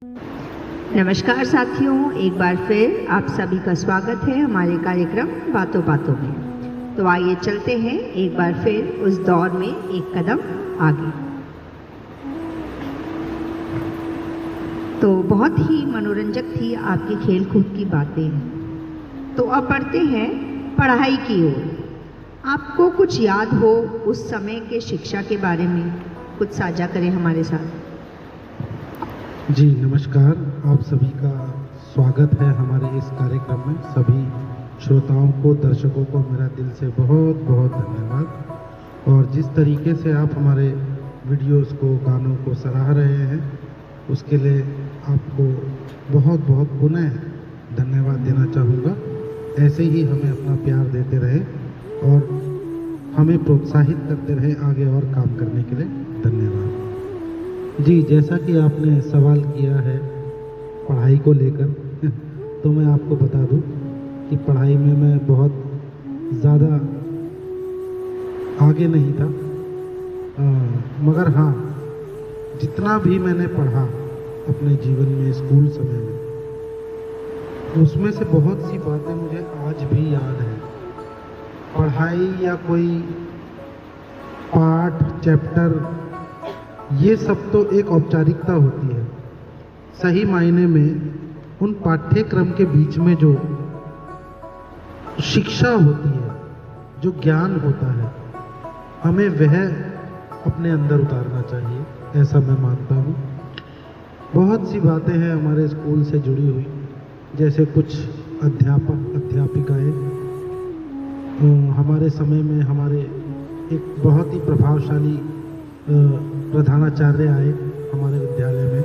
नमस्कार साथियों, एक बार फिर आप सभी का स्वागत है हमारे कार्यक्रम बातों बातों में। तो आइए चलते हैं एक बार फिर उस दौर में एक कदम आगे। तो बहुत ही मनोरंजक थी आपकी खेल कूद की बातें। तो अब बढ़ते हैं पढ़ाई की ओर। आपको कुछ याद हो उस समय के शिक्षा के बारे में, कुछ साझा करें हमारे साथ। जी नमस्कार, आप सभी का स्वागत है हमारे इस कार्यक्रम में। सभी श्रोताओं को, दर्शकों को मेरा दिल से बहुत बहुत धन्यवाद। और जिस तरीके से आप हमारे वीडियोस को, गानों को सराह रहे हैं, उसके लिए आपको बहुत बहुत पुनः धन्यवाद देना चाहूँगा। ऐसे ही हमें अपना प्यार देते रहे और हमें प्रोत्साहित करते रहे आगे और काम करने के लिए। धन्यवाद जी। जैसा कि आपने सवाल किया है पढ़ाई को लेकर, तो मैं आपको बता दूं कि पढ़ाई में मैं बहुत ज़्यादा आगे नहीं था, मगर हाँ, जितना भी मैंने पढ़ा अपने जीवन में, स्कूल समय में, उसमें से बहुत सी बातें मुझे आज भी याद हैं। पढ़ाई या कोई पाठ, चैप्टर, ये सब तो एक औपचारिकता होती है। सही मायने में उन पाठ्यक्रम के बीच में जो शिक्षा होती है, जो ज्ञान होता है, हमें वह अपने अंदर उतारना चाहिए, ऐसा मैं मानता हूँ। बहुत सी बातें हैं हमारे स्कूल से जुड़ी हुई, जैसे कुछ अध्यापक, अध्यापिकाएँ हमारे समय में हमारे एक बहुत ही प्रभावशाली प्रधानाचार्य आए हमारे विद्यालय में।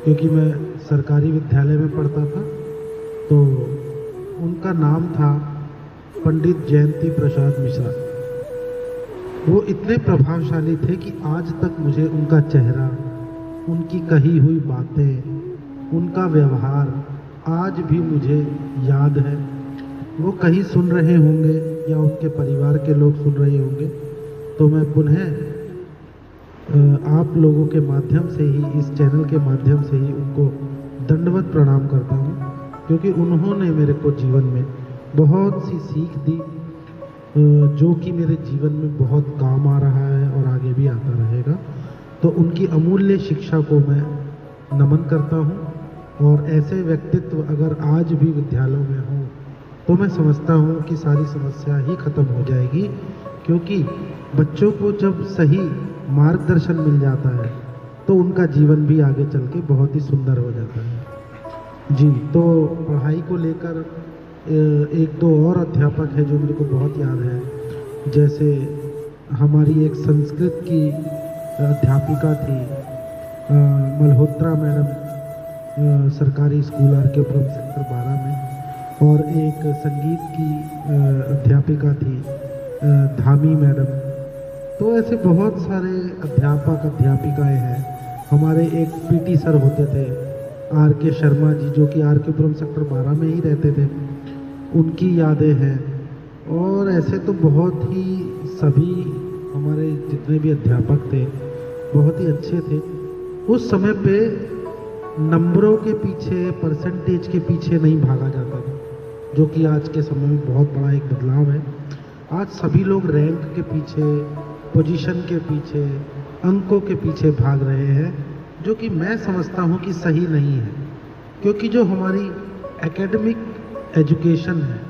क्योंकि मैं सरकारी विद्यालय में पढ़ता था, तो उनका नाम था पंडित जयंती प्रसाद मिश्रा। वो इतने प्रभावशाली थे कि आज तक मुझे उनका चेहरा, उनकी कही हुई बातें, उनका व्यवहार आज भी मुझे याद है। वो कहीं सुन रहे होंगे या उनके परिवार के लोग सुन रहे होंगे, तो मैं पुनः आप लोगों के माध्यम से ही, इस चैनल के माध्यम से ही उनको दंडवत प्रणाम करता हूँ। क्योंकि उन्होंने मेरे को जीवन में बहुत सी सीख दी, जो कि मेरे जीवन में बहुत काम आ रहा है और आगे भी आता रहेगा। तो उनकी अमूल्य शिक्षा को मैं नमन करता हूँ। और ऐसे व्यक्तित्व अगर आज भी विद्यालयों में हों, तो मैं समझता हूँ कि सारी समस्या ही खत्म हो जाएगी। क्योंकि बच्चों को जब सही मार्गदर्शन मिल जाता है, तो उनका जीवन भी आगे चल के बहुत ही सुंदर हो जाता है जी। तो पढ़ाई को लेकर एक दो और अध्यापक है जो मेरे को बहुत याद है। जैसे हमारी एक संस्कृत की अध्यापिका थी, मल्होत्रा मैडम, सरकारी स्कूल आर.के.पुरम सेक्टर 12 में। और एक संगीत की अध्यापिका थी, धामी मैडम। तो ऐसे बहुत सारे अध्यापक, अध्यापिकाएं हैं। हमारे एक पीटी सर होते थे, आर.के. शर्मा जी, जो कि आर.के.पुरम सेक्टर 12 में ही रहते थे, उनकी यादें हैं। और ऐसे तो बहुत ही सभी हमारे जितने भी अध्यापक थे बहुत ही अच्छे थे। उस समय पे नंबरों के पीछे, परसेंटेज के पीछे नहीं भागा जाता था, जो कि आज के समय में बहुत बड़ा एक बदलाव है। आज सभी लोग रैंक के पीछे, पोजीशन के पीछे, अंकों के पीछे भाग रहे हैं, जो कि मैं समझता हूँ कि सही नहीं है। क्योंकि जो हमारी एकेडमिक एजुकेशन है,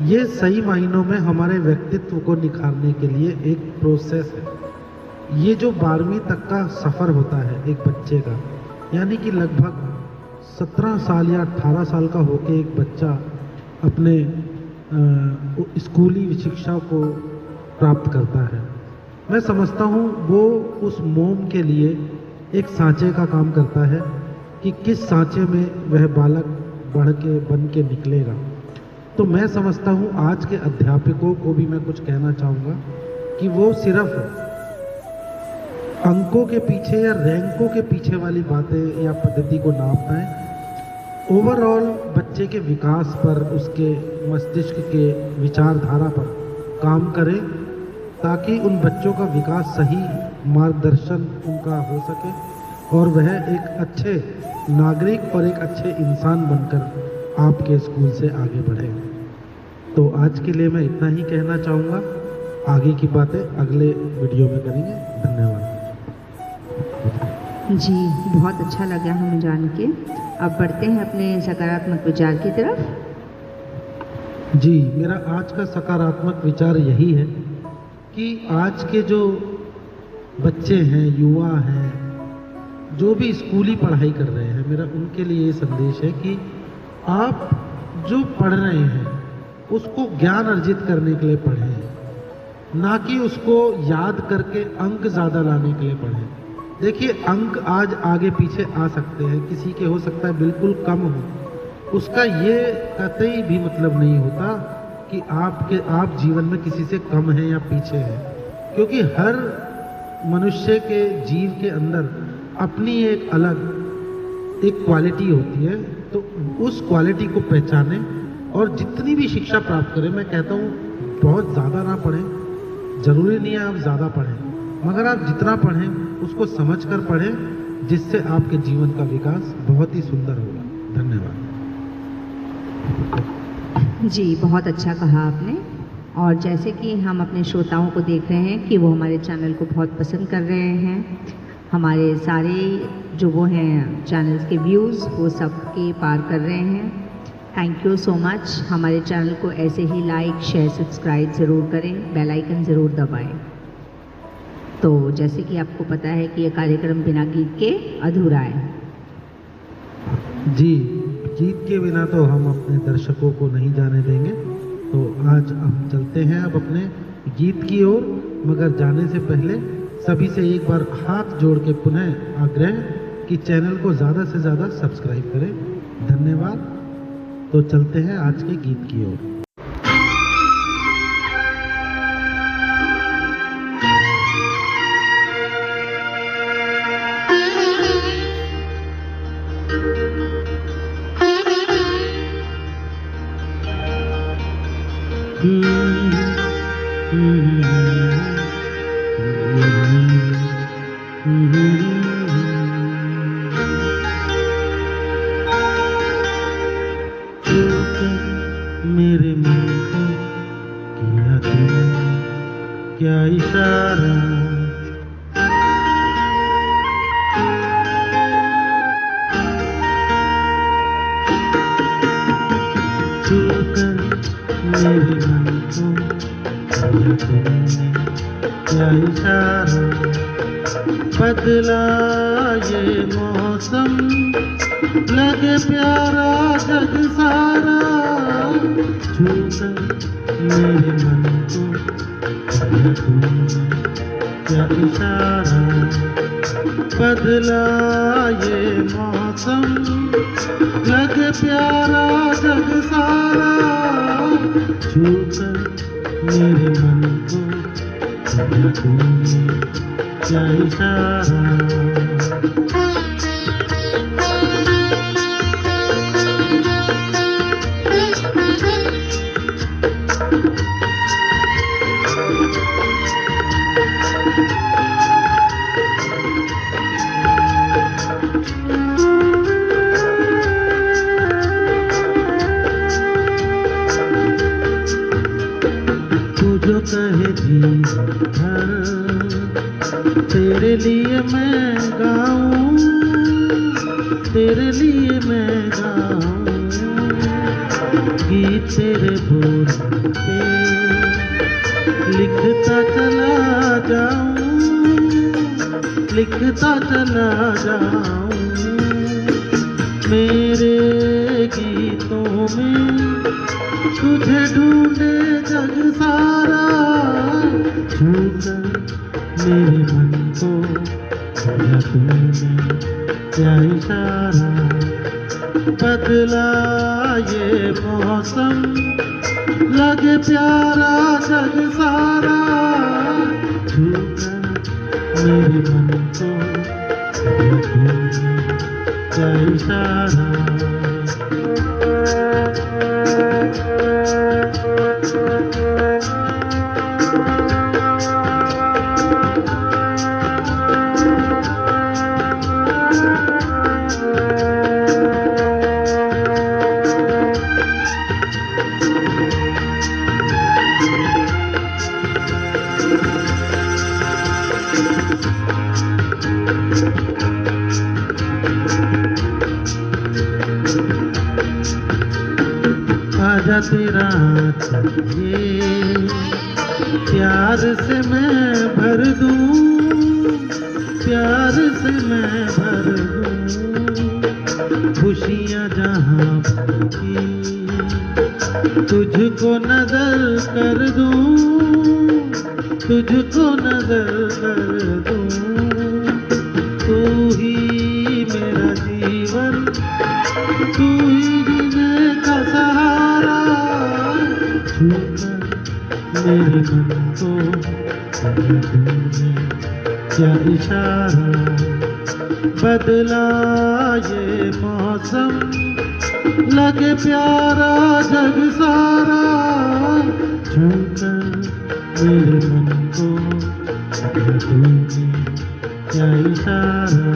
ये सही मायनों में हमारे व्यक्तित्व को निखारने के लिए एक प्रोसेस है। ये जो 12वीं तक का सफ़र होता है एक बच्चे का, यानी कि लगभग 17 साल या 18 साल का होके एक बच्चा अपने स्कूली शिक्षा को प्राप्त करता है। मैं समझता हूँ वो उस मोम के लिए एक सांचे का काम करता है कि किस सांचे में वह बालक बढ़ के, बन के निकलेगा। तो मैं समझता हूँ आज के अध्यापकों को भी मैं कुछ कहना चाहूँगा कि वो सिर्फ अंकों के पीछे या रैंकों के पीछे वाली बातें या पद्धति को ना अपनाएं। ओवरऑल बच्चे के विकास पर, उसके मस्तिष्क के विचारधारा पर काम करें, ताकि उन बच्चों का विकास, सही मार्गदर्शन उनका हो सके और वह एक अच्छे नागरिक और एक अच्छे इंसान बनकर आपके स्कूल से आगे बढ़े। तो आज के लिए मैं इतना ही कहना चाहूँगा। आगे की बातें अगले वीडियो में करेंगे। धन्यवाद। जी, बहुत अच्छा लगा हमें जान के। अब बढ़ते हैं अपने सकारात्मक विचार की तरफ। जी, मेरा आज का सकारात्मक विचार यही है कि आज के जो बच्चे हैं, युवा हैं, जो भी स्कूली पढ़ाई कर रहे हैं, मेरा उनके लिए ये संदेश है कि आप जो पढ़ रहे हैं उसको ज्ञान अर्जित करने के लिए पढ़ें, ना कि उसको याद करके अंक ज़्यादा लाने के लिए पढ़ें। देखिए, अंक आज आगे पीछे आ सकते हैं, किसी के हो सकता है बिल्कुल कम हो, उसका ये कतई भी मतलब नहीं होता कि आप जीवन में किसी से कम हैं या पीछे हैं, क्योंकि हर मनुष्य के जीव के अंदर अपनी एक अलग एक क्वालिटी होती है। तो उस क्वालिटी को पहचानें और जितनी भी शिक्षा प्राप्त करें, मैं कहता हूँ बहुत ज़्यादा ना पढ़ें, ज़रूरी नहीं है आप ज़्यादा पढ़ें, मगर आप जितना पढ़ें उसको समझ कर पढ़ें, जिससे आपके जीवन का विकास बहुत ही सुंदर होगा। धन्यवाद। जी, बहुत अच्छा कहा आपने। और जैसे कि हम अपने श्रोताओं को देख रहे हैं कि वो हमारे चैनल को बहुत पसंद कर रहे हैं, हमारे सारे जो वो हैं चैनल्स के व्यूज़ वो सबके पार कर रहे हैं। Thank you so much. हमारे चैनल को ऐसे ही लाइक, शेयर, सब्सक्राइब ज़रूर करें, बेल आइकन ज़रूर दबाएं। तो जैसे कि आपको पता है कि ये कार्यक्रम बिना गीत के अधूरा है। जी, गीत के बिना तो हम अपने दर्शकों को नहीं जाने देंगे। तो आज हम चलते हैं अब अपने गीत की ओर, मगर जाने से पहले सभी से एक बार हाथ जोड़ के पुनः आग्रह कि चैनल को ज़्यादा से ज़्यादा सब्सक्राइब करें। धन्यवाद। तो चलते हैं आज के गीत की ओर। मेरे मन को किया तूने क्या इशारा, छूकर मेरे मन को किया तूने क्या इशारा, बदला ये मौसम लगे प्यारा जग सारा, छूकर मेरे मन को किया तूने क्या इशारा, बदला ये मौसम लगे प्यारा जग सारा, छूकर मेरे मन को किया तूने क्या इशारा। जो कहे जी भर तेरे लिए मैं गाऊं, तेरे लिए मैं गाऊं, गीत तेरे बोल पे लिखता चला जाऊं, लिखता चला जाऊं, मेरे गीतों में तुझे ढूंढे जग सारा, छूकर मेरे मन को किया तूने क्या इशारा, बदला ये मौसम लगे प्यारा जग सारा, छूकर मेरे मन को किया तूने क्या इशारा। सा तेरा चाहिए, प्यार से मैं भर दूं, प्यार से मैं भर दूं खुशियाँ जहाँ भर की, तुझको नजर कर दूं, तुझको नजर कर दूं। तू ही मेरा जीवन, तू ही जीने का सहारा, छूकर मेरे मन को तूने क्या इशारा, बदला ये मौसम लगे प्यारा जग सारा, छूकर मेरे मन को तूने क्या इशारा।